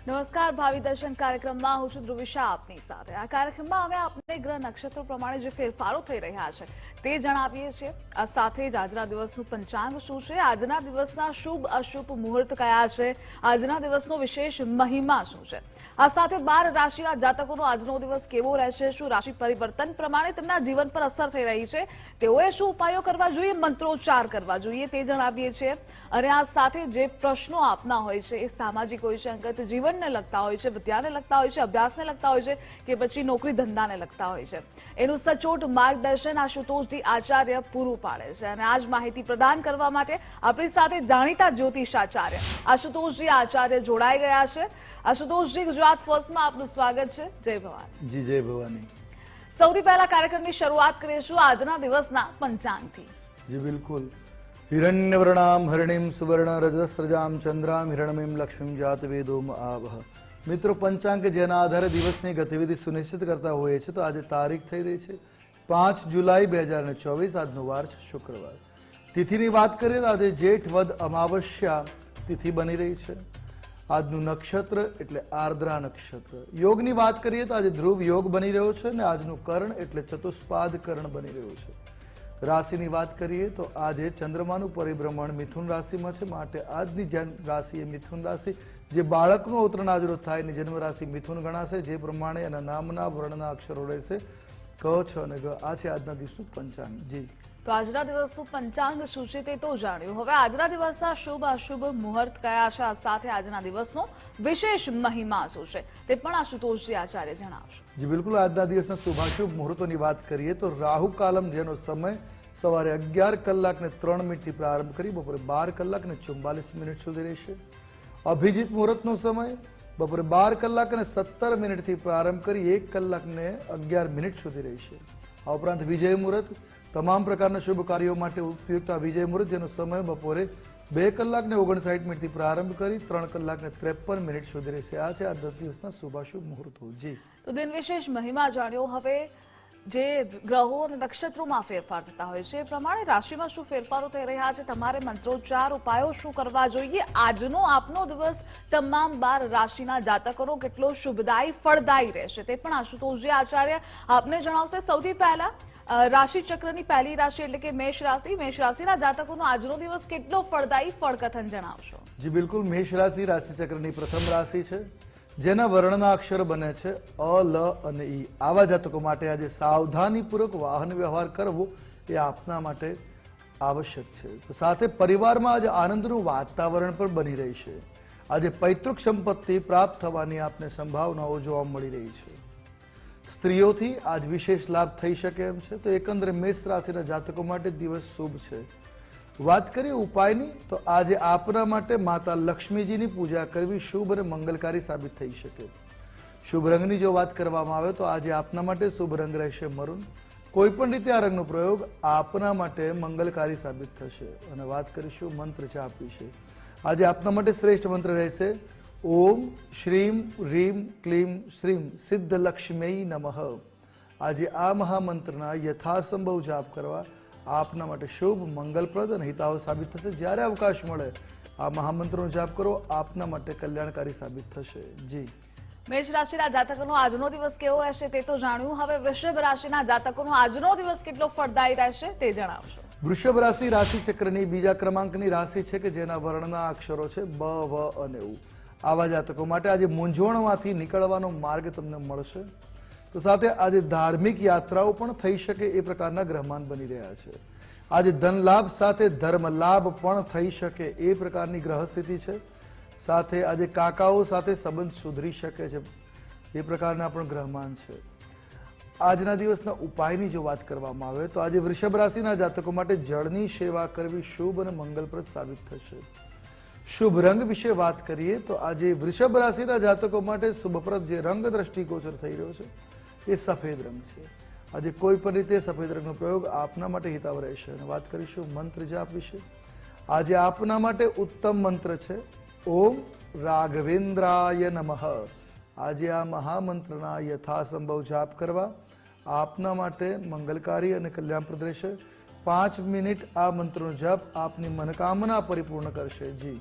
નમસ્કાર ભાવિ દર્શન કાર્યક્રમમાં હું છું ધ્રુવિશા આપની સાથે। આ કાર્યક્રમમાં અમે આપને ગ્રહ નક્ષત્રો પ્રમાણે જે ફેરફારો થઈ રહ્યા છે તે જણાવીએ છીએ। આ સાથે જ આજના દિવસનું પંચાંગ શું છે, આજના દિવસના શુભ અશુભ મુહૂર્ત કયા છે, આજના દિવસનો વિશેષ મહિમા શું છે। આ સાથે 12 રાશિના જાતકોનો આજનો દિવસ કેવો રહેશે, શું રાશિ પરિવર્તન પ્રમાણે તેમના જીવન પર અસર થઈ રહી છે, તેઓએ શું ઉપાયો કરવા જોઈએ, મંત્રોચ્ચાર કરવા જોઈએ તે જણાવીએ છીએ। અને આ સાથે જે પ્રશ્નો આપના હોય છે એ સામાજિક હોય છે, અંગત જીવનને લગતા હોય છે, વિદ્યાને લગતા હોય છે, અભ્યાસને લગતા હોય છે કે પછી નોકરી ધંધાને લગતા હોય છે, એનું સચોટ માર્ગદર્શન આશુતોષજી આચાર્ય પૂરું પાડે છે। અને આ જ માહિતી પ્રદાન કરવા માટે આપણી સાથે જાણીતા જ્યોતિષાચાર્ય આશુતોષજી આચાર્ય જોડાઈ ગયા છે। આશુતોષજી, ગુજરાત ફર્સ્ટમાં આપનું સ્વાગત છે। જય ભવાની। જી જય ભવાની। સૌથી પહેલા કાર્યક્રમની શરૂઆત કરીશું આજના દિવસના પંચાંગથી। જી બિલકુલ। હિરण्यवर्णाम हरिणीम सुवर्ण रजस्रजाम चंद्राम हिरण्यमीम लक्ष्मीम जात वेदोम आवह। મિત્રો, પંચાંગ જેના આધારે દિવસની ગતિવિધિ સુનિશ્ચિત કરતા હોઈએ છે, તો આજે તારીખ થઈ રહી છે 5 જુલાઈ 2024। આજનો વાર છે શુક્રવાર। તિથિની વાત કરીએ તો આજે જેઠ વદ અમાવસ્યા તિથિ બની રહી છે। આજનું નક્ષત્ર એટલે આર્દ્રા નક્ષત્ર। યોગની વાત કરીએ તો આજે ધ્રુવ યોગ બની રહ્યો છે અને આજનું કર્ણ એટલે ચતુષ્પાદ કર્ણ બની રહ્યું છે। રાશિની વાત કરીએ તો આજે ચંદ્રમાનું પરિભ્રમણ મિથુન રાશિમાં છે, માટે આજની રાશિ એ મિથુન રાશિ। જે બાળકનું અવતરણ આજરોજ થાય એની જન્મ રાશિ મિથુન ગણાશે, જે પ્રમાણે એના નામના વર્ણના અક્ષરો રહેશે ક, છ અને ગ। આ છે આજના દિવસનું પંચાંગ। જી, તો આજના દિવસનું પંચાંગ શું છે તે તો જાણ્યું। હવે આજના દિવસના શુભ અશુભ મુહૂર્ત કયા છે, આ સાથે આજના દિવસનો વિશેષ મહિમા શું છે તે પણ આશુતોષજી આચાર્ય જણાવશે। જી બિલકુલ। આજના દિવસના શુભાશુભ મુહૂર્તોની વાત કરીએ તો રાહુ કાલમ, જેનો સમય સવારે 11 કલાક ને 3 મિનિટથી પ્રારંભ કરી બપોરે 12 કલાક ને 44 મિનિટ સુધી રહેશે। અભિજીત મુહૂર્તનો સમય બપોરે 12 કલાક અને 17 મિનિટથી પ્રારંભ કરી 1 કલાક ને 11 મિનિટ સુધી રહેશે। આ ઉપરાંત વિજય મુહૂર્ત, તમામ પ્રકારના શુભ કાર્યો માટે ઉપયુક્ત આ વિજય મુહૂર્ત, જેનો સમય બપોરે 2 કલાક ને 59 મિનિટથી પ્રારંભ કરી 3 કલાક ને 53 મિનિટ સુધી રહેશે। આ છે આજના દિવસના શુભાશુભ મુહૂર્તો। જી, તો દિન વિશેષ મહિમા જાણ્યો। હવે જે ગ્રહો અને નક્ષત્રોમાં ફેરફાર થતા હોય છે એ પ્રમાણે રાશિમાં શું ફેરફારો થઈ રહ્યા છે, તમારે મંત્રોચ્ચાર ઉપાયો શું કરવા જોઈએ, આજનો આપનો દિવસ તમામ 12 રાશિના જાતકોનો કેટલો શુભદાયી ફળદાયી રહેશે તે પણ આશુતોષજી આચાર્ય આપને જણાવશે। સૌથી પહેલા રાશિ ચક્રની પહેલી રાશિ એટલે કે મેષ રાશિ, મેષ રાશિના જાતકોનો આજનો દિવસ કેટલો ફળદાયી ફળકથન જણાવશો। જી બિલકુલ। મેષ રાશિ રાશિચક્રની પ્રથમ રાશિ છે, જેના વર્ણના અક્ષર બને છે અ, લ અને ઈ। આવા જાતકો માટે આજે સાવધાનીપૂર્વક વાહન વ્યવહાર કરવો એ આપના માટે આવશ્યક છે। તો સાથે પરિવારમાં આજે આનંદનું વાતાવરણ પણ બની રહી છે। આજે પૈતૃક સંપત્તિ પ્રાપ્ત થવાની આપને સંભાવનાઓ જોવા મળી રહી છે। સ્ત્રીઓથી આજ વિશેષ લાભ થઈ શકે એમ છે। તો એકંદરે મેષ રાશિના જાતકો માટે દિવસ શુભ છે। વાત કરીએ ઉપાયની, તો આજે આપના માટે માતા લક્ષ્મીજીની પૂજા કરવી શુભ અને મંગલકારી સાબિત થઈ શકે। શુભ રંગની જો વાત કરવામાં આવે તો આજે આપના માટે શુભ રંગ રહેશે મરૂન। કોઈ પણ રીતે આ રંગનો પ્રયોગ આપના માટે મંગલકારી સાબિત થશે। અને વાત કરીશું મંત્ર જાપ વિશે। આજે આપના માટે શ્રેષ્ઠ મંત્ર રહેશે ઓમ શ્રીમ રીમ ક્લીમ શ્રીમ સિદ્ધ લક્ષ્મી નમઃ। આજે આ મહામંત્રના યથાસંભવ જાપ કરવા આપના માટે શુભ, મંગલપ્રદ અને હિતાવ સાબિત થશે। જ્યારે અવકાશ મળે આ મહામંત્રનો જાપ કરો, આપના માટે કલ્યાણકારી સાબિત થશે। જી, મેષ રાશિના જાતકોનો આજનો દિવસ કેવો રહેશે તે તો જાણ્યું। હવે વૃષભ રાશિના જાતકોનો આજનો દિવસ કેટલો ફળદાયી રહેશે તે જણાવશો। વૃષભ રાશિ રાશિચક્રની બીજા ક્રમાંકની રાશિ છે કે જેના વર્ણના અક્ષરો છે બ, વ અને ઉ। આવા જાતકો માટે આજે મૂંઝવણમાંથી નીકળવાનો માર્ગ તમને મળશે। તો સાથે આજે ધાર્મિક યાત્રાઓ પણ થઈ શકે એ પ્રકારના ગ્રહમાન બની રહ્યા છે। આજે ધન લાભ સાથે ધર્મ લાભ પણ થઈ શકે એ પ્રકારની ગ્રહ સ્થિતિ છે। સાથે આજે કાકાઓ સાથે સંબંધ સુધરી શકે છે એ પ્રકારના પણ ગ્રહમાન છે। આજના દિવસના ઉપાયની જો વાત કરવામાં આવે તો આજે વૃષભ રાશિના જાતકો માટે જળની સેવા કરવી શુભ અને મંગલપ્રદ સાબિત થશે। શુભ રંગ વિશે વાત કરીએ તો આજે વૃષભ રાશિના જાતકો માટે શુભપ્રદ જે રંગ દ્રષ્ટિગોચર થઈ રહ્યો છે એ સફેદ રંગ છે। આજે કોઈ પણ રીતે સફેદ રંગનો પ્રયોગ આપના માટે હિતાવ રહેશે। અને વાત કરીશું મંત્ર જાપ વિશે। આજે આપના માટે ઉત્તમ મંત્ર છે ઓમ રાઘવેન્દ્રાય નમઃ। આજે આ મહામંત્રના યથાસંભવ જાપ કરવા આપના માટે મંગલકારી અને કલ્યાણપ્રદ રહેશે। 5 મિનિટ આ મંત્રનો જાપ આપની મનોકામના પરિપૂર્ણ કરશે। જી,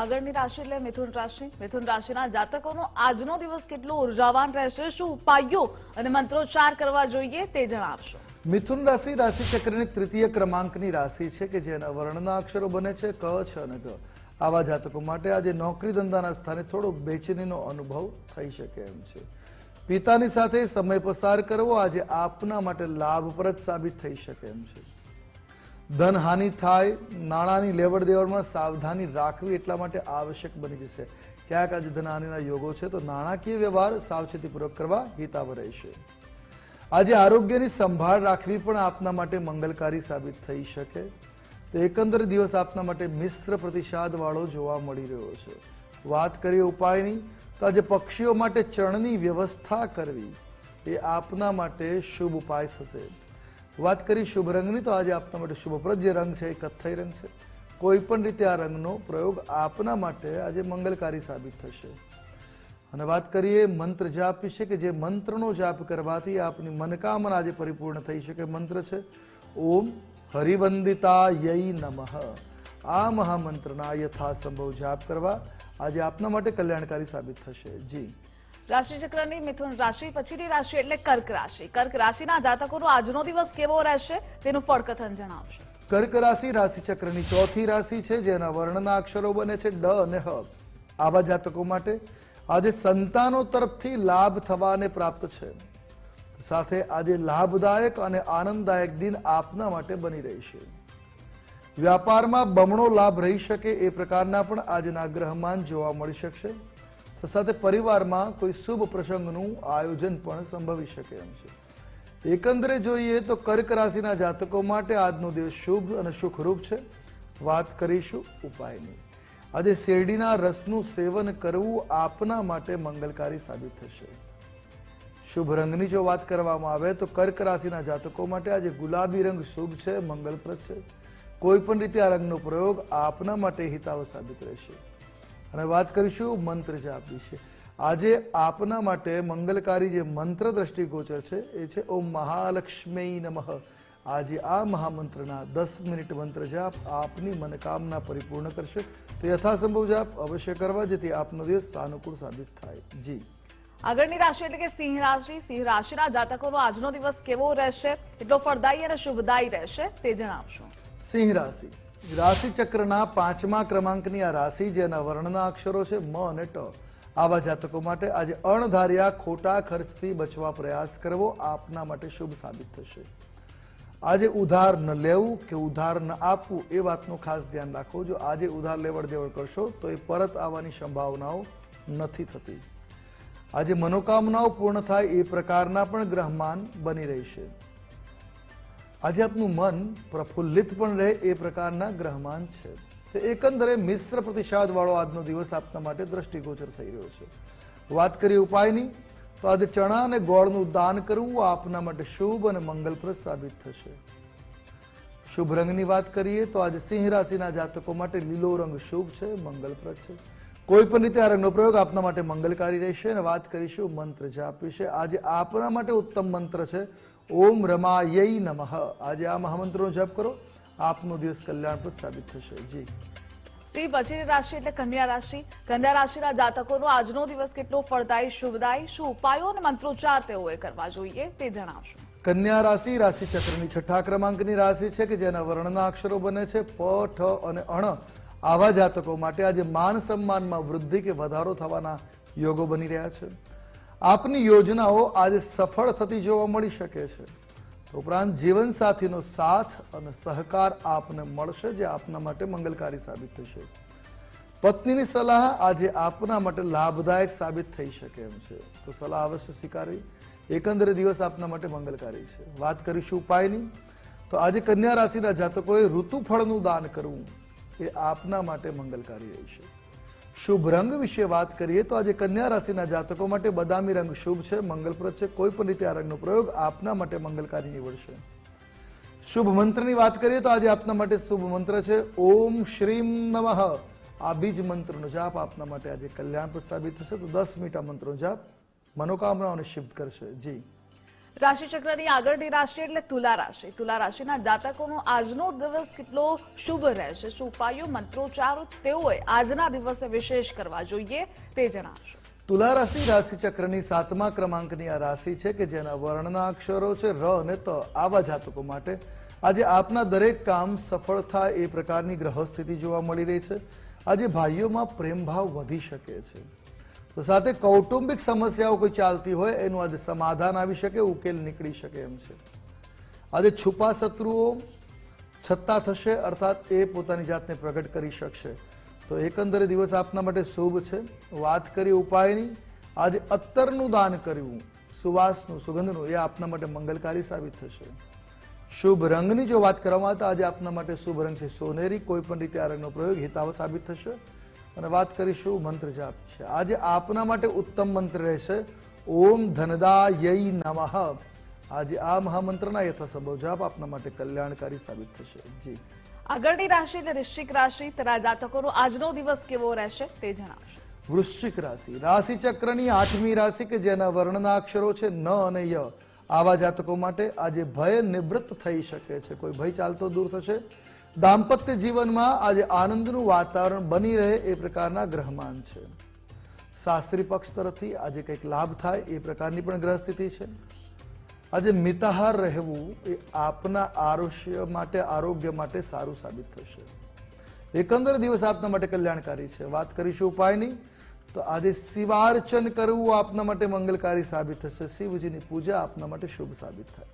આગળની રાશિ એટલે મિથુન રાશિ. મિથુન રાશિના જાતકોનો આજનો દિવસ કેટલો ઉર્જાવાન રહેશે, શું ઉપાયો અને મંત્રોચ્ચાર કરવા જોઈએ તે જણાવશો. મિથુન રાશિ રાશિચક્રની તૃતીય ક્રમાંકની રાશિ છે કે જેના વર્ણના અક્ષરો બને છે ક, છ અને ગ. આવા જાતકો માટે આજે નોકરી ધંધાના સ્થાને થોડો બેચેનીનો અનુભવ થઈ શકે એમ છે. પિતાની સાથે સમય પસાર કરવો આજે આપના માટે લાભપ્રદ સાબિત થઈ શકે એમ છે. ધન હાનિ થાય, નાણાંની લેવડ દેવડમાં સાવધાની રાખવી એટલા માટે આવશ્યક બની જશે. ક્યાંક આજે ધનહાનિના યોગો છે તો નાણાકીય વ્યવહાર સાવચેતીપૂર્વક કરવા હિતાવ રહેશે. આજે આરોગ્યની સંભાળ રાખવી પણ આપના માટે મંગલકારી સાબિત થઈ શકે. તો એકંદર દિવસ આપના માટે મિશ્ર પ્રતિસાદ વાળો જોવા મળી રહ્યો છે. વાત કરીએ ઉપાયની તો આજે પક્ષીઓ માટે ચણની વ્યવસ્થા કરવી એ આપના માટે શુભ ઉપાય થશે. વાત કરી શુભ રંગની તો આજે આપના માટે શુભપ્રદ જે રંગ છે એ કથ્થઈ રંગ છે. કોઈ પણ રીતે આ રંગનો પ્રયોગ આપના માટે આજે મંગલકારી સાબિત થશે. અને વાત કરીએ મંત્ર જાપ વિશે કે જે મંત્રનો જાપ કરવાથી આપની મનોકામના આજે પરિપૂર્ણ થઈ શકે. મંત્ર છે ઓમ હરિવંદિતાય નમઃ. આ મહામંત્રના યથાસંભવ જાપ કરવા આજે આપના માટે કલ્યાણકારી સાબિત થશે. જી રાશિચક્રની મિથુન રાશિ પછીની રાશિ એટલે કર્ક રાશિ. કર્ક રાશિના જાતકોનો આજનો દિવસ કેવો રહેશે તેનું ફળકથન જણાવશો. કર્ક રાશિ રાશિચક્રની ચોથી રાશિ છે જેના વર્ણના અક્ષરો બને છે ડ અને હ. આવા જાતકો માટે આજે સંતાનો તરફથી લાભ થવાને પ્રાપ્ત છે. સાથે આજે લાભદાયક અને આનંદદાયક દિન આપના માટે બની રહેશે. વ્યાપારમાં બમણો લાભ રહી શકે એ પ્રકારના પણ આજના ગ્રહમાન જોવા મળી શકશે. સાથે પરિવારમાં કોઈ શુભ પ્રસંગનું આયોજન પણ સંભવી શકે એમ છે. એકંદરે જોઈએ તો કર્ક રાશિના જાતકો માટે આજનો દિવસ શુભ અને સુખરૂપ છે. વાત કરીશું ઉપાયની. આજે શેરડીના રસનું સેવન કરવું આપના માટે મંગલકારી સાબિત થશે. શુભ રંગની જો વાત કરવામાં આવે તો કર્ક રાશિના જાતકો માટે આજે ગુલાબી રંગ શુભ છે, મંગલપ્રદ છે. કોઈ પણ રીતે આ રંગનો પ્રયોગ આપના માટે હિતાવ સાબિત રહેશે. અને વાત કરીશું મંત્ર જાપ વિશે. આજે આપના માટે મંગલકારી જે મંત્ર દ્રષ્ટિગોચર છે એ છે ઓમ મહાલક્ષ્મી નમઃ. આજે આ મહામંત્રના 10 મિનિટ મંત્ર જાપ આપની મનોકામના પરિપૂર્ણ કરશે. તો યથાસંભવ જાપ અવશ્ય કરવા જેથી આપનો દિવસ સાનુકૂળ સાબિત થાય. જી આગળની રાશિ એટલે કે સિંહ રાશિ. સિંહ રાશિના જાતકોનો આજનો દિવસ કેવો રહેશે, એટલો ફળદાયી અને શુભદાયી રહેશે તે જણાવશો. સિંહ રાશિ રાશિચક્રના 5મા ક્રમાંકની આ રાશિ જેના વર્ણના અક્ષરો છે મ અને ટ. આવા જાતકો માટે આજે અણધાર્યા ખોટા ખર્ચથી બચવા પ્રયાસ કરવો આપના માટે શુભ સાબિત થશે. આજે ઉધાર ન લેવું કે ઉધાર ન આપવું એ વાતનું ખાસ ધ્યાન રાખો. જો આજે ઉધાર લેવડ દેવડ કરશો તો એ પરત આવવાની સંભાવનાઓ નથી થતી. આજે મનોકામનાઓ પૂર્ણ થાય એ પ્રકારના પણ ગ્રહમાન બની રહેશે. આજે આપનું મન પ્રફુલ્લિત પણ રહે એ પ્રકારના ગ્રહમાન છે. તે એકંદરે મિશ્ર પ્રતિસાદ વાળો આજનો દિવસ આપના માટે દ્રષ્ટિગોચર થઈ રહ્યો છે. વાત કરીએ ઉપાયની તો આજે ચણા અને ગોળનું દાન કરવું આપના માટે શુભ અને મંગલપ્રદ સાબિત થશે. શુભ રંગની વાત કરીએ તો આજે સિંહ રાશિના જાતકો માટે લીલો રંગ શુભ છે, મંગલપ્રદ છે. કોઈ પણ રીતે આ રંગનો પ્રયોગ આપના માટે મંગલકારી રહેશે. અને વાત કરીશું મંત્ર જાપ વિશે. આજે આપના માટે ઉત્તમ મંત્ર છે ઓમ રમાય નમઃ. આજે આ મહામંત્રનો જપ કરો, આપનો દિવસ કલ્યાણપ્રદ સાબિત થશે. જી સિંહ પછીની રાશિ એટલે કન્યા રાશિ. કન્યા રાશિના જાતકોનો આજનો દિવસ કેટલો ફળદાયી શુભદાયી, શું ઉપાયો અને મંત્રોચ્ચાર તેઓએ કરવા જોઈએ તે જણાવશો. કન્યા રાશિ રાશિચક્રની 6થા ક્રમાંકની રાશિ છે કે જેના વર્ણના અક્ષરો બને છે પ, ઠ અને અણ. આવા જાતકો માટે આજે માન સન્માનમાં વૃદ્ધિ કે વધારો થવાના યોગો બની રહ્યા છે. આપની યોજનાઓ આજે સફળ થતી જોવા મળી શકે છે. ઉપરાંત જીવનસાથીનો સાથ અને સહકાર આપને મળશે જે આપના માટે મંગલકારી સાબિત થશે. પત્નીની સલાહ આજે આપના માટે લાભદાયક સાબિત થઈ શકે એમ છે. તો સલાહ અવશ્ય સ્વીકારવી. એકંદરે દિવસ આપના માટે મંગલકારી છે. વાત કરીશું ઉપાયની તો આજે કન્યા રાશિના જાતકોએ ઋતુફળનું દાન કરવું એ આપના માટે મંગલકારી રહેશે. શુભ રંગ વિશે વાત કરીએ તો આજે કન્યા રાશિના જાતકો માટે બદામી રંગ શુભ છે, મંગલપ્રદ છે. કોઈ પણ રીતે આ રંગનો પ્રયોગ આપના માટે મંગલકારી નીવડશે. શુભ મંત્રની વાત કરીએ તો આજે આપના માટે શુભ મંત્ર છે ઓમ શ્રીમ નમઃ. આ બીજ મંત્રનો જાપ આપના માટે આજે કલ્યાણપ્રદ સાબિત થશે. તો 10 મિનિટ આ મંત્રનો જાપ મનોકામનાઓને સિદ્ધ કરશે. જી રાશિચક્રની આગળની રાશિ એટલે તુલા રાશિ. તુલા રાશિના જાતકોનો આજનો દિવસ કેટલો શુભ રહેશે, શું ઉપાયો મંત્રોચ્ચારો તેઓએ આજના દિવસે વિશેષ કરવા જોઈએ તે જણાવશો. તુલા રાશિ રાશિચક્રની 7મા ક્રમાંકની આ રાશિ છે કે જેના વર્ણના અક્ષરો છે ર અને ત. આવા જાતકો માટે આજે આપના દરેક કામ સફળ થાય એ પ્રકારની ગ્રહ સ્થિતિ જોવા મળી રહી છે. આજે ભાઈઓમાં પ્રેમ ભાવ વધી શકે છે, તો સાથે કૌટુંબિક સમસ્યાઓ કોઈ ચાલતી હોય એનું આજે સમાધાન આવી શકે, ઉકેલ નીકળી શકે એમ છે. આજે છુપા શત્રુઓ છતાં થશે, અર્થાત એ પોતાની જાતને પ્રગટ કરી શકશે. તો એકંદરે દિવસ આપના માટે શુભ છે. વાત કરી ઉપાયની, આજે અત્તરનું દાન કરવું, સુવાસનું સુગંધનું, એ આપના માટે મંગલકારી સાબિત થશે. શુભ રંગની જો વાત કરવામાં આવે તો આજે આપના માટે શુભ રંગ છે સોનેરી. કોઈ પણ રીતે આ રંગનો પ્રયોગ હિતાવ સાબિત થશે. અને વાત કરીશું મંત્ર જાપ છે. આજે આપના માટે ઉત્તમ મંત્ર રહેશે ઓમ ધનદાય નમઃ. આજે આ મહામંત્રના યથાસંભવ જાપ આપના માટે કલ્યાણકારી સાબિત થશે. જી, આગળની રાશિ એટલે વૃશ્ચિક રાશિ. તેના જાતકોનો આજનો દિવસ કેવો રહેશે તે જણાવશો. વૃશ્ચિક રાશિ રાશિચક્રની 8મી રાશિ કે જેના વર્ણના અક્ષરો છે ન અને ય. આવા જાતકો માટે આજે ભય નિવૃત્ત થઈ શકે છે, કોઈ ભય ચાલતો દૂર થશે. દાંપત્ય જીવનમાં આજે આનંદનું વાતાવરણ બની રહે એ પ્રકારના ગ્રહમાન છે. શાસ્ત્રી પક્ષ તરફથી આજે કંઈક લાભ થાય એ પ્રકારની પણ ગ્રહ સ્થિતિ છે. આજે મિતાહાર રહેવું એ આપના આરોગ્ય માટે સારું સાબિત થશે. એકંદર દિવસ આપના માટે કલ્યાણકારી છે. વાત કરીશું ઉપાયની, તો આજે શિવાર્ચન કરવું આપના માટે મંગલકારી સાબિત થશે. શિવજીની પૂજા આપના માટે શુભ સાબિત થાય.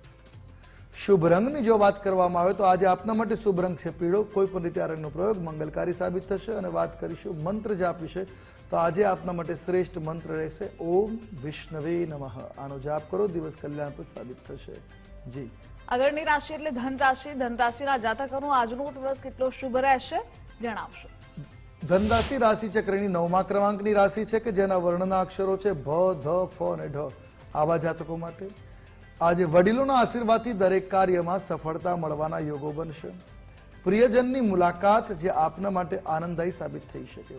શુભ રંગની જો વાત કરવામાં આવે તો આજે આપના માટે શુભ રંગ છે પીળો. કોઈ પણ રીતે આ રંગનો પ્રયોગ મંગલકારી સાબિત થશે. અને વાત કરીશું મંત્ર જાપ વિશે, તો આજે આપના માટે શ્રેષ્ઠ મંત્ર રહેશે ઓમ વિષ્ણવે નમઃ. આનો જાપ કરો, દિવસ કલ્યાણપ્રદ સાબિત થશે. જી, આગળની રાશિ એટલે ધન રાશિ. ધન રાશિના જાતકોનો આજનો દિવસ કેટલો શુભ રહેશે જણાવશો. ધનરાશિ રાશિચક્રની 9મા ક્રમાંકની રાશિ છે કે જેના વર્ણના અક્ષરો છે ભ, ધ, ફ અને ઢ. આવા જાતકો માટે આજે વડીલોના આશીર્વાદથી દરેક કાર્યમાં સફળતા મળવાના યોગો બનશે. પ્રિયજનની મુલાકાત જે આપના માટે આનંદદાયી સાબિત થઈ શકે.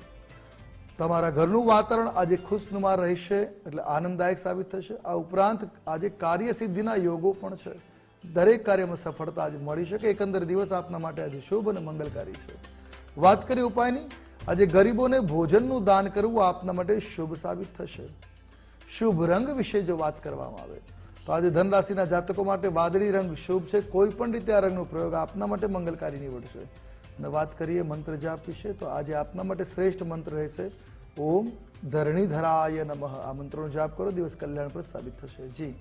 તમારા ઘરનું વાતાવરણ આજે ખુશનુમા રહેશે, એટલે આનંદદાયક સાબિત થશે. આ ઉપરાંત આજે કાર્યસિદ્ધિના યોગો પણ છે. દરેક કાર્યમાં સફળતા આજે મળી શકે. એકંદર દિવસ આપના માટે આજે શુભ અને મંગલકારી છે. વાત કરી ઉપાયની, આજે ગરીબોને ભોજનનું દાન કરવું આપના માટે શુભ સાબિત થશે. શુભ રંગ વિશે જો વાત કરવામાં આવે તો આજે ધનરાશિના જાતકો માટે વાદળી રંગ શુભ છે. કોઈ પણ રીતે આ રંગનો પ્રયોગ આપના માટે મંગલકારી નીવડશે. અને વાત કરીએ મંત્ર જાપ વિશે, તો આજે આપના માટે શ્રેષ્ઠ મંત્ર રહેશે ઓમ ધરણીધરાય નમઃ. આ મંત્રનો જાપ કરો, દિવસ કલ્યાણપ્રદ સાબિત થશે. જી,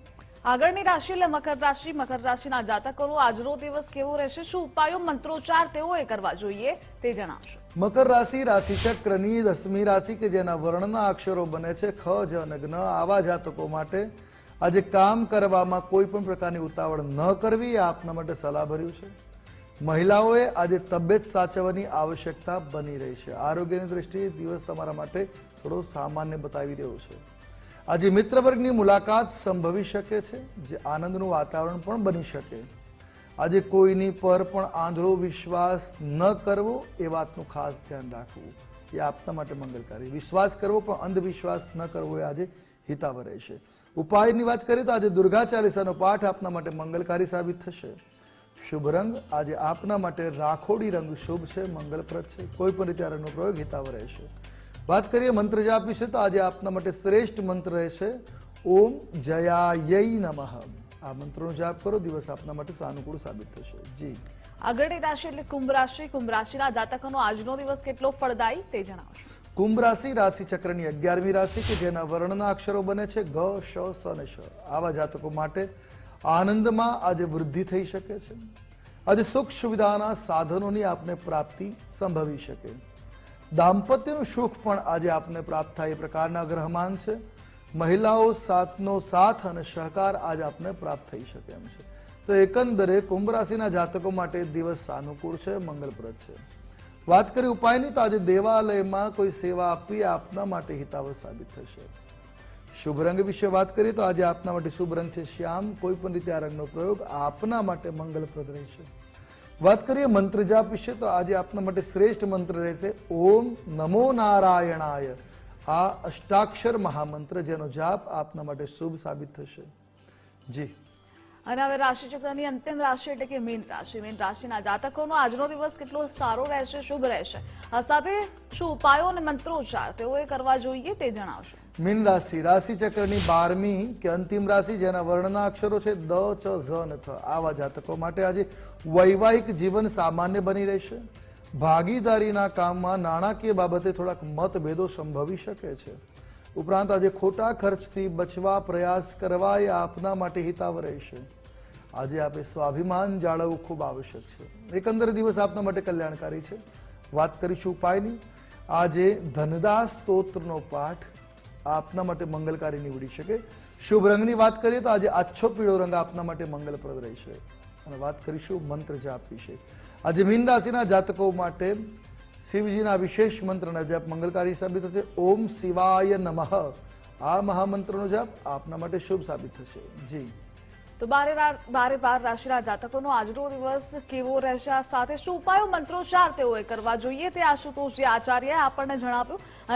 આગળની રાશિ એટલે મકર રાશિ. મકર રાશિના જાતકોનો આજનો દિવસ કેવો રહેશે, શું ઉપાયો મંત્રોચ્ચાર તેઓએ કરવા જોઈએ તે જણાવશો. મકર રાશિ રાશિચક્રની 10મી રાશિ કે જેના વર્ણના અક્ષરો બને છે ખ, જ અને જ્ઞ. આવા જાતકો માટે આજે કામ કરવામાં કોઈ પણ પ્રકારની ઉતાવળ ન કરવી એ આપના માટે સલાહભર્યું છે. મહિલાઓએ આજે તબિયત સાચવવાની આવશ્યકતા બની રહી છે. આરોગ્યની દ્રષ્ટિએ દિવસ તમારા માટે થોડો સામાન્ય બતાવી રહ્યો છે. આજે મિત્ર વર્ગની મુલાકાત સંભવી શકે છે, જે આનંદનું વાતાવરણ પણ બની શકે. આજે કોઈની પર પણ આંધળો વિશ્વાસ ન કરવો એ વાતનું ખાસ ધ્યાન રાખવું, એ આપના માટે મંગલકારી. વિશ્વાસ કરવો પણ અંધવિશ્વાસ ન કરવો એ આજે હિતાવ રહેશે. ઉપાયની વાત કરીએ તો આજે દુર્ગા ચાલીસાનો પાઠ આપના માટે મંગલકારી સાબિત થશે. શુભ રંગ આજે આપના માટે રાખોડી રંગ શુભ છે, મંગલપ્રદ છે. કોઈ પણ રીતે આ રંગનો પ્રયોગ હિતાવ રહેશે. વાત કરીએ મંત્ર જાપ વિશે, તો આજે આપના માટે શ્રેષ્ઠ મંત્ર રહેશે ઓમ જયાય નમઃ. આ મંત્રનો જાપ કરો, દિવસ આપના માટે સાનુકૂળ સાબિત થશે. જી, આગળની રાશિ એટલે કુંભ રાશિ. કુંભ રાશિના જાતકોનો આજનો દિવસ કેટલો ફળદાયી તે જણાવશો. કુંભ રાશિ રાશિચક્રની 11મી રાશિ કે જેના વર્ણના અક્ષરો બને છે ગ, શ, સ અને શ. આવા જાતકો માટે આનંદમાં આજે વૃદ્ધિ થઈ શકે છે. આજે સુખ સુવિધાના સાધનોની આપને પ્રાપ્તિ સંભવી શકે. દાંપત્યનું સુખ પણ આજે આપને પ્રાપ્ત થાય એ પ્રકારના ગ્રહમાન છે. મહિલાઓ સાથનો સાથ અને સહકાર આજે આપને પ્રાપ્ત થઈ શકે એમ છે. તો એકંદરે કુંભ રાશિના જાતકો માટે દિવસ સાનુકૂળ છે, મંગલપ્રદ છે. વાત કરી ઉપાયની, તો આજે દેવાલયમાં કોઈ સેવા આપવી આપના માટે હિતાવહ સાબિત થશે. શુભ રંગ વિશે વાત કરીએ તો આજે આપના માટે શુભ રંગ છે શ્યામ. કોઈ પણ રીતે આ રંગનો પ્રયોગ આપના માટે મંગલપ્રદ રહેશે. વાત કરીએ મંત્ર જાપ વિશે, તો આજે આપના માટે શ્રેષ્ઠ મંત્ર રહેશે ઓમ નમો નારાયણાય. આ અષ્ટાક્ષર મહામંત્ર જેનો જાપ આપના માટે શુભ સાબિત થશે. જી અને હવે રાશિચક્રની અંતિમ રાશિ એટલે કે મીન રાશિ. મીન રાશિના જાતકોનો આજનો દિવસ કેટલો સારો રહેશે, શુભ રહેશે, આ સાથે શું ઉપાયો અને મંત્રોચ્ચાર તેઓએ કરવા જોઈએ તે જણાવશો. મીન રાશિ રાશિ ચક્રની 12મી કે અંતિમ રાશિ, જેના વર્ણના અક્ષરો છે દ, ચ, ઝ અને થ. આવા જાતકો માટે આજે વૈવાહિક જીવન સામાન્ય બની રહેશે. ભાગીદારીના કામમાં નાણાકીય બાબતે થોડાક મતભેદો સંભવી શકે છે. ઉપરાંત આજે ખોટા ખર્ચથી બચવા પ્રયાસ કરવા એ આપના માટે હિતાવ રહેશે. આજે આપે સ્વાભિમાન જાળવવું ખૂબ આવશ્યક છે. એકંદર દિવસ આપના માટે કલ્યાણકારી છે. વાત કરીશું ઉપાયની. આજે ધનદા સ્તોત્રનો પાઠ આપના માટે મંગલકારી નીવડી શકે. શુભ રંગની વાત કરીએ તો આજે આછો પીળો રંગ આપના માટે મંગલપ્રદ રહેશે. અને વાત કરીશું મંત્ર જાપ વિશે. આજે મીન રાશિના જાતકો માટે શિવજીના વિશેષ મંત્રના જાપ મંગલકારી સાબિત થશે. ઓમ શિવાય નમઃ આ મહામંત્રનો જાપ આપના માટે શુભ સાબિત થશે. જી તો બારે 12 રાશિના જાતકોનો આજનો દિવસ કેવો રહેશે, આ સાથે શું ઉપાયો મંત્રોચ્ચાર તેઓએ કરવા જોઈએ તે આશુતોષજી આચાર્યએ આપણને જણાવ્યું.